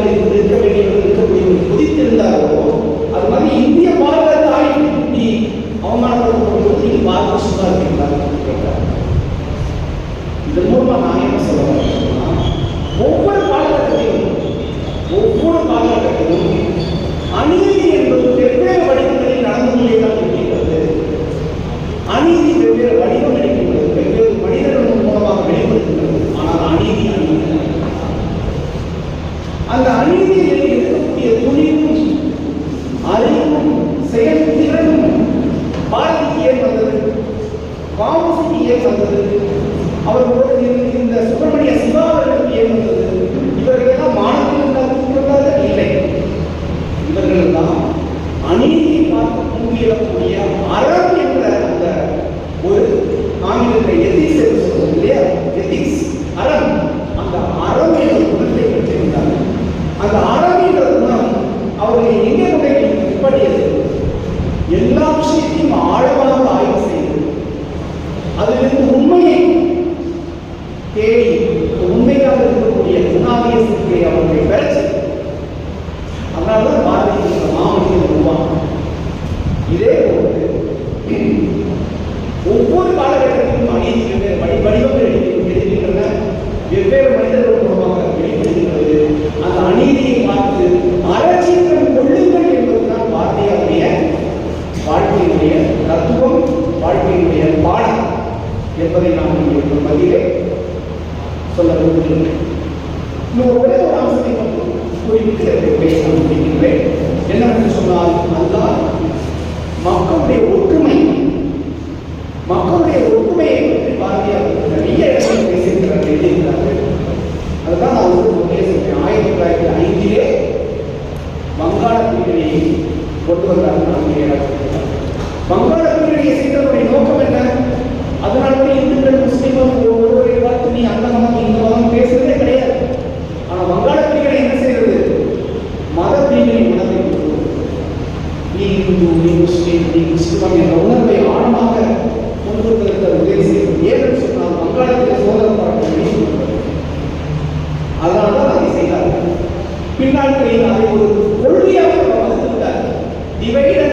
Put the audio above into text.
வேண்டியவர்களாக இருக்க வேண்டியவர்கள் இருக்கக்கூடியவர்கள் கொதித்திருந்தாரோ அது மாதிரி இந்திய பாரத தாய்க்கு இப்படி அவமானப்படுத்தப்படும்போது நீங்க பாரதா இருக்கீங்களா கேட்கிறார். இதன் மூலமா நான் என்ன சொல்ல வரேன்னா, ஒவ்வொரு காலகட்டத்திலும் அநீதி என்பது வெவ்வேறு வடிவங்களில் நடந்து கொண்டேதான் இருக்கிறது. அநீதி வெவ்வேறு வடிவம் எடுக்கின்றது, வெவ்வேறு மனிதர்கள் மூலமாக வெளிப்படுத்துகிறது. ஆனால் அநீதி அந்த அநீதியில் இருக்கக்கூடிய துணிவும் அறிவும் செயல் திறனும் பாரதிக்கு ஏன் வந்தது, வாவுசிக்கு ஏன் வந்தது, அவர்களோடு இந்த சுப்பிரமணிய சிவா அவர்களுக்கு ஏன் வந்தது? இவர்களெல்லாம் மாணவர்கள் இல்லை. இவர்கள் தான் அநீதியை பார்த்து தூங்கிடக்கூடிய அறம் என்ற அந்த ஒரு ஆங்கிலத்தில் எத்திக்ஸ் என்று சொல்வது இல்லையா, எத்திக்ஸ் அறம், அந்த அறம் என்ற குணத்தை பெற்றிருந்தார்கள். அந்த அறம் என்ற குணம் அவர்களை எங்கே கொண்டே நிற்படியது? எல்லா விஷயத்தையும் ஆழமாக ஆய்வு செய்து அதிலிருந்து உண்மையை தேடி உண்மையாக இருக்கக்கூடிய குணாதிசயத்தை அவர்களை பெறச்சு. அதனால்தான் பாரதி மாமனிதன் உருவாங்க. இதே போன்று ஒவ்வொரு காலகட்டத்திலும் அநீதி வெவ்வேறு வடிவங்கள் எடுக்கின்றன, வெவ்வேறு மனிதர்கள் மூலமாக வெளிப்படுகின்றது. அந்த அநீதியை பார்த்து அறச்சீற்றம் கொள்ளுங்கள் என்பதுதான் பாரதியாருடைய வாழ்க்கையினுடைய தத்துவம், வாழ்க்கையினுடைய பாடம் என்பதை நான் உங்களுக்கு மத்தியிலே சொல்ல விரும்புகிறேன். ஒரே ஒரு